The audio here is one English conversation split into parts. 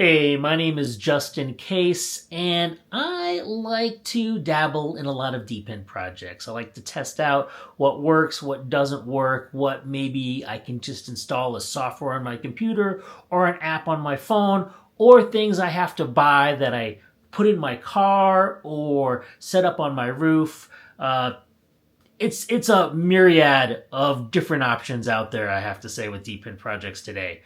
Hey, my name is Justin Case, and I like to dabble in a lot of deep end projects. I like to test out what works, what doesn't work, what maybe I can just install a software on my computer or an app on my phone, or things I have to buy that I put in my car or set up on my roof. It's a myriad of different options out there, I have to say, with deep end projects today.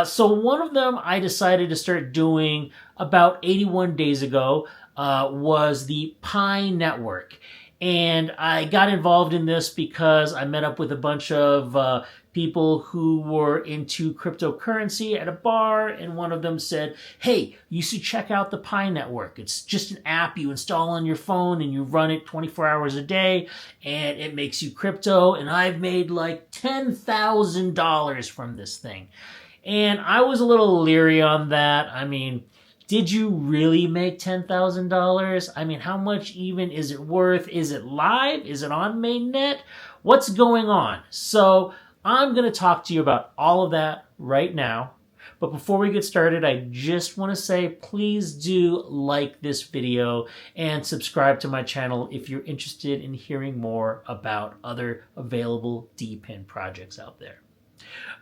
So one of them I decided to start doing about 81 days ago was the Pi Network. And I got involved in this because I met up with a bunch of people who were into cryptocurrency at a bar, and one of them said, hey, you should check out the Pi Network. It's just an app you install on your phone and you run it 24 hours a day, and it makes you crypto, and I've made like $10,000 from this thing. And I was a little leery on that. I mean, did you really make $10,000? I mean, how much even is it worth? Is it live? Is it on Mainnet? What's going on? So I'm going to talk to you about all of that right now. But before we get started, I just want to say, please do like this video and subscribe to my channel if you're interested in hearing more about other available deep end projects out there.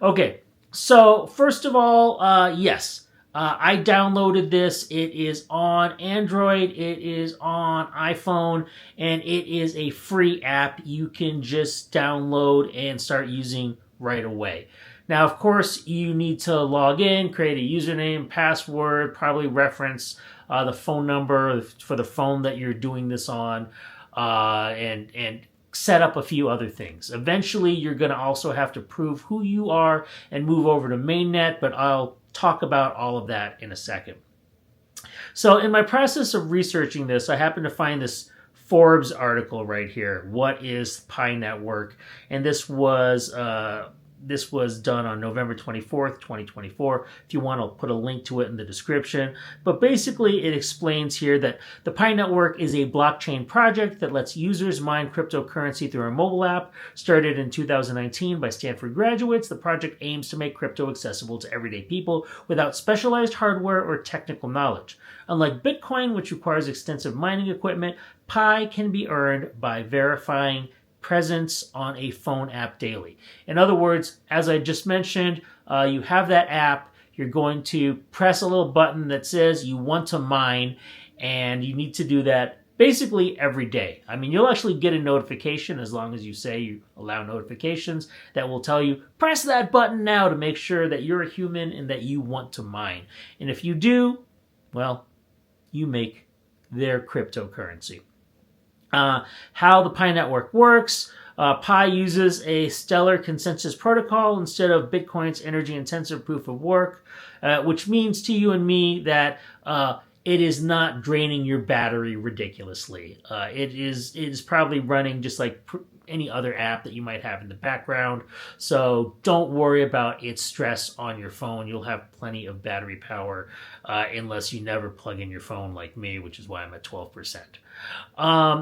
Okay, so first of all, yes. I downloaded this. It is on Android, it is on iPhone, and it is a free app you can just download and start using right away. Now, of course, you need to log in, create a username, password, probably reference the phone number for the phone that you're doing this on, and set up a few other things. Eventually, you're going to also have to prove who you are and move over to Mainnet, but I'll talk about all of that in a second. So in my process of researching this, I happened to find this Forbes article right here. What is Pi Network? And this was done on November 24th, 2024. If you want, I'll put a link to it in the description. But basically, it explains here that the Pi Network is a blockchain project that lets users mine cryptocurrency through a mobile app. Started in 2019 by Stanford graduates, the project aims to make crypto accessible to everyday people without specialized hardware or technical knowledge. Unlike Bitcoin, which requires extensive mining equipment, Pi can be earned by verifying presence on a phone app daily. In other words, as I just mentioned, you have that app, you're going to press a little button that says you want to mine, and you need to do that basically every day. I mean, you'll actually get a notification, as long as you say you allow notifications, that will tell you, press that button now to make sure that you're a human and that you want to mine. And if you do, well, you make their cryptocurrency. How the Pi Network works. Pi uses a stellar consensus protocol instead of Bitcoin's energy-intensive proof of work, which means to you and me that it is not draining your battery ridiculously. It is probably running just like any other app that you might have in the background. So don't worry about its stress on your phone. You'll have plenty of battery power unless you never plug in your phone like me, which is why I'm at 12%.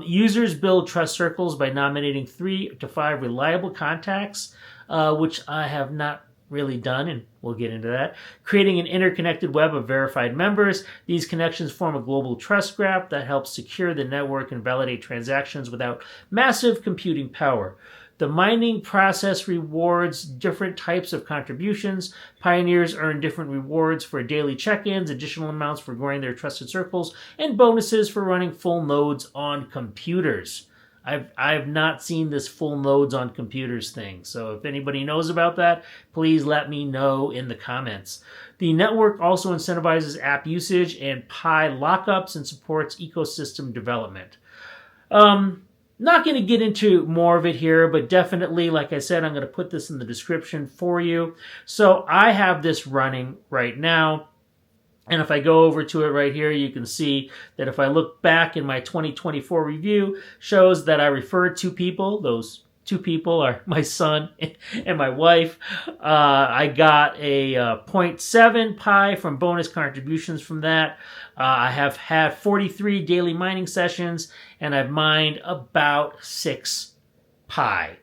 Users build trust circles by nominating 3 to 5 reliable contacts, which I have not really done, and we'll get into that. Creating an interconnected web of verified members. These connections form a global trust graph that helps secure the network and validate transactions without massive computing power. The mining process rewards different types of contributions. Pioneers earn different rewards for daily check-ins, additional amounts for growing their trusted circles, and bonuses for running full nodes on computers. I've not seen this full nodes on computers thing, so if anybody knows about that, please let me know in the comments. The network also incentivizes app usage and Pi lockups and supports ecosystem development. Not going to get into more of it here, but definitely, like I said, I'm going to put this in the description for you. So I have this running right now. And if I go over to it right here, you can see that if I look back in my 2024 review, shows that I referred 2 people. Those 2 people are my son and my wife. I got a 0.7 Pi from bonus contributions from that. I have had 43 daily mining sessions, and I've mined about 6 Pi.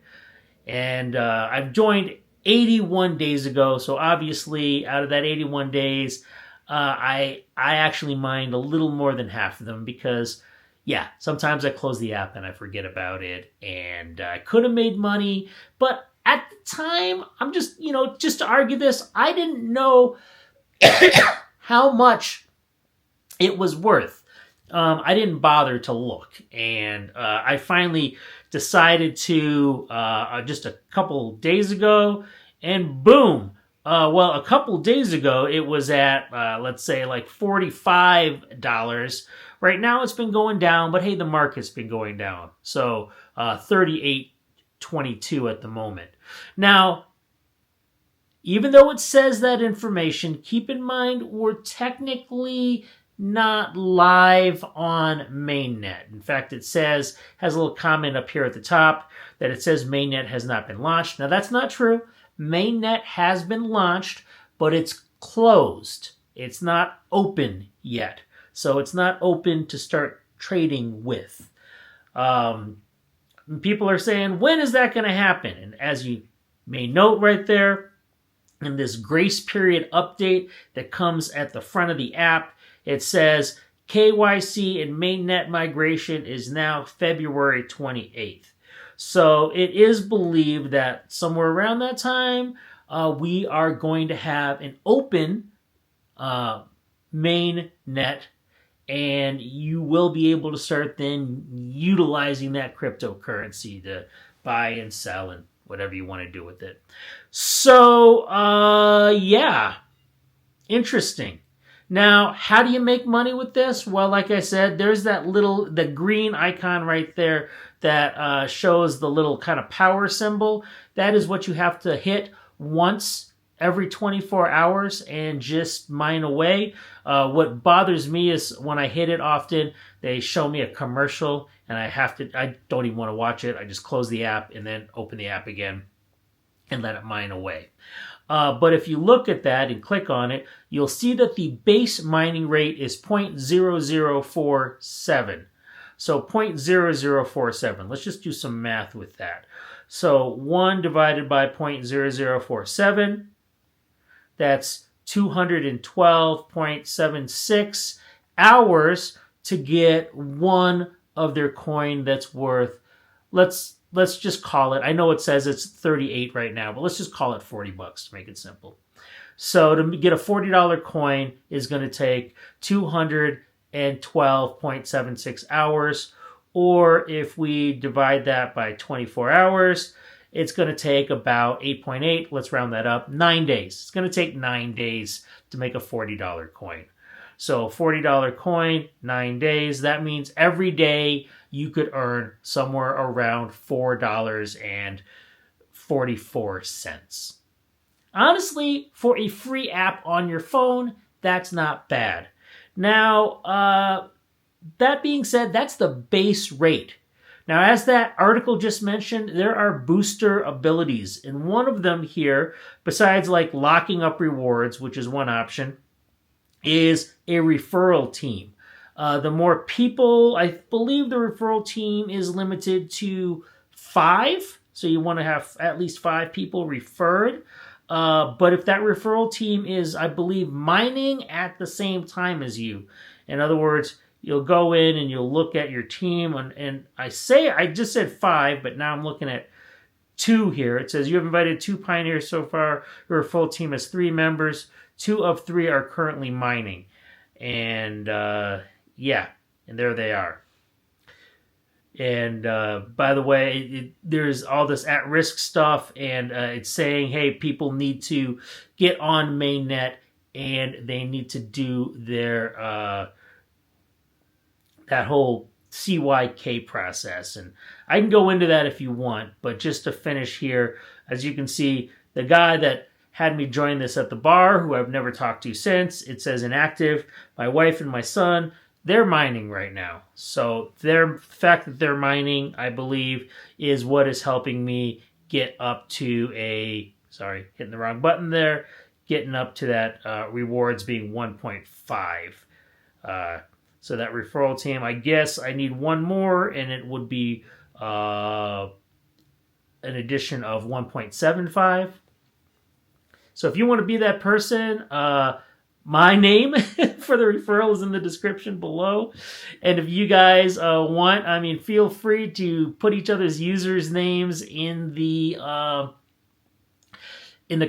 And I've joined 81 days ago, so obviously out of that 81 days, I actually mined a little more than half of them because, yeah, sometimes I close the app and I forget about it, and I could have made money, but at the time, I'm just, just to argue this, I didn't know how much it was worth. I didn't bother to look, and I finally decided to just a couple days ago, and boom. Well, a couple days ago, it was at, let's say, like $45. Right now, it's been going down, but hey, the market's been going down. So, 38.22 at the moment. Now, even though it says that information, keep in mind we're technically not live on Mainnet. In fact, it has a little comment up here at the top that it says Mainnet has not been launched. Now, that's not true. Mainnet has been launched, but it's closed. It's not open yet. So it's not open to start trading with. People are saying, when is that going to happen? And as you may note right there, in this grace period update that comes at the front of the app, it says KYC and Mainnet migration is now February 28th. So it is believed that somewhere around that time, we are going to have an open Mainnet, and you will be able to start then utilizing that cryptocurrency to buy and sell and whatever you want to do with it. So, yeah, interesting. Now, how do you make money with this? Well, like I said, there's the green icon right there that shows the little kind of power symbol. That is what you have to hit once every 24 hours and just mine away. What bothers me is when I hit it often, they show me a commercial and I don't even want to watch it. I just close the app and then open the app again and let it mine away. But if you look at that and click on it, you'll see that the base mining rate is 0.0047. So 0.0047. Let's just do some math with that. So 1 divided by 0.0047, that's 212.76 hours to get one of their coin that's worth, let's just call it, I know it says it's 38 right now, but let's just call it $40 to make it simple. So to get a $40 coin is going to take 212.76 hours, or if we divide that by 24 hours, it's going to take about 8.8, let's round that up, 9 days. It's going to take 9 days to make a $40 coin. So $40 coin, 9 days, that means every day you could earn somewhere around $4.44. Honestly, for a free app on your phone, that's not bad. Now, that being said, that's the base rate. Now, as that article just mentioned, there are booster abilities. And one of them here, besides like locking up rewards, which is one option, is a referral team. The more people, I believe the referral team is limited to 5. So you want to have at least 5 people referred. But if that referral team is, I believe, mining at the same time as you, in other words, you'll go in and you'll look at your team, and I just said 5, but now I'm looking at 2 here. It says you have invited 2 pioneers so far. Your full team has 3 members. 2 of 3 are currently mining. And yeah, and there they are. And by the way, there's all this at-risk stuff, and it's saying, hey, people need to get on Mainnet, and they need to do their that whole CYK process. And I can go into that if you want, but just to finish here, as you can see, the guy that had me join this at the bar, who I've never talked to since, it says inactive. My wife and my son, they're mining right now. So the fact that they're mining, I believe, is what is helping me get up to hitting the wrong button there, getting up to that rewards being 1.5. So that referral team, I guess I need one more, and it would be an addition of 1.75. So if you want to be that person, my name for the referral is in the description below. And if you guys want, I mean, feel free to put each other's users' names in the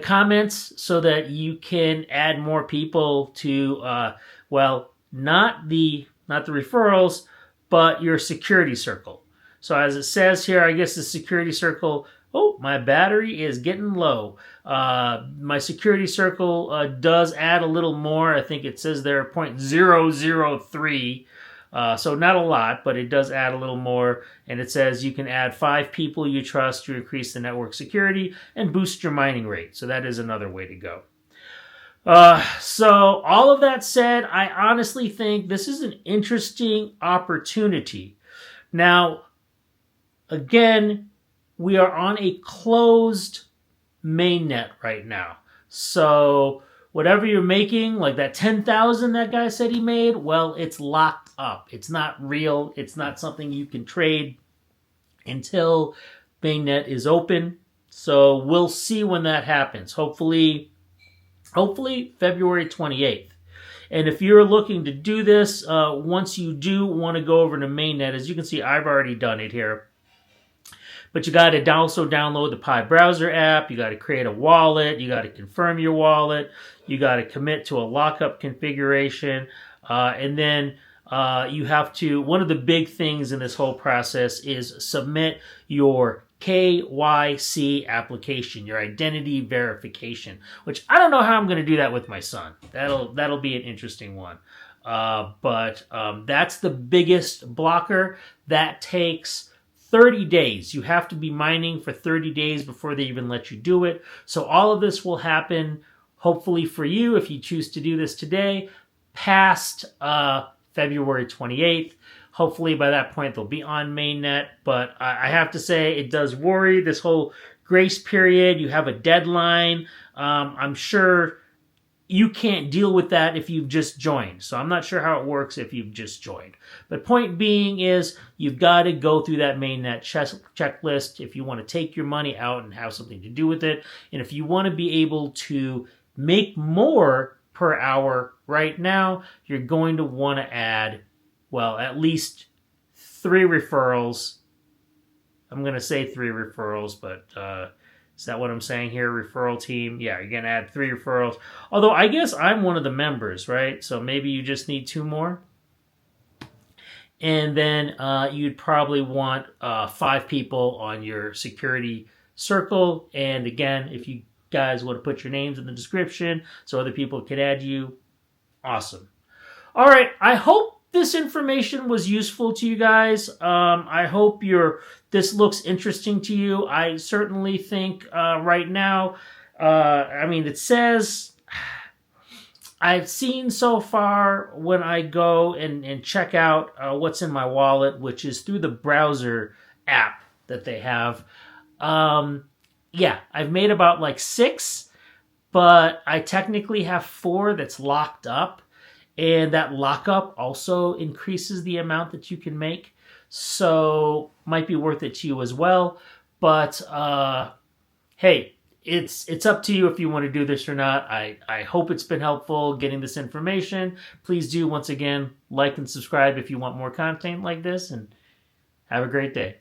comments so that you can add more people to, well, not the referrals, but your security circle. So as it says here, I guess the security circle, oh, my battery is getting low. My security circle does add a little more. I think it says there 0.003. So not a lot, but it does add a little more. And it says you can add 5 people you trust to increase the network security and boost your mining rate. So that is another way to go. So all of that said, I honestly think this is an interesting opportunity. Now, again, we are on a closed mainnet right now. So whatever you're making, like that 10,000 that guy said he made, well, it's locked up. It's not real. It's not something you can trade until mainnet is open. So we'll see when that happens. Hopefully February 28th. And if you're looking to do this, once you do want to go over to mainnet, as you can see, I've already done it here. But you got to also download the Pi browser app. You got to create a wallet. You got to confirm your wallet. You got to commit to a lockup configuration. And then you have to, one of the big things in this whole process is submit your KYC application, your identity verification, which I don't know how I'm going to do that with my son. That'll be an interesting one. But that's the biggest blocker. That takes 30 days. You have to be mining for 30 days before they even let you do it. So all of this will happen, hopefully for you, if you choose to do this today, past February 28th. Hopefully by that point they'll be on mainnet. But I have to say it does worry, this whole grace period. You have a deadline. I'm sure you can't deal with that if you've just joined. So I'm not sure how it works if you've just joined. But point being is you've got to go through that mainnet checklist if you want to take your money out and have something to do with it. And if you want to be able to make more per hour right now, you're going to want to add, well, at least 3 referrals. I'm going to say 3 referrals, but is that what I'm saying here? Referral team. Yeah, you're going to add 3 referrals. Although I guess I'm one of the members, right? So maybe you just need 2 more. And then you'd probably want 5 people on your security circle. And again, if you guys want to put your names in the description so other people can add you, awesome. All right, I hope this information was useful to you guys. I hope this looks interesting to you. I certainly think right now, I mean, it says, I've seen so far when I go and check out what's in my wallet, which is through the browser app that they have. Yeah, I've made about like 6, but I technically have 4 that's locked up. And that lockup also increases the amount that you can make. So might be worth it to you as well. But hey, it's up to you if you want to do this or not. I hope it's been helpful getting this information. Please do, once again, like and subscribe if you want more content like this. And have a great day.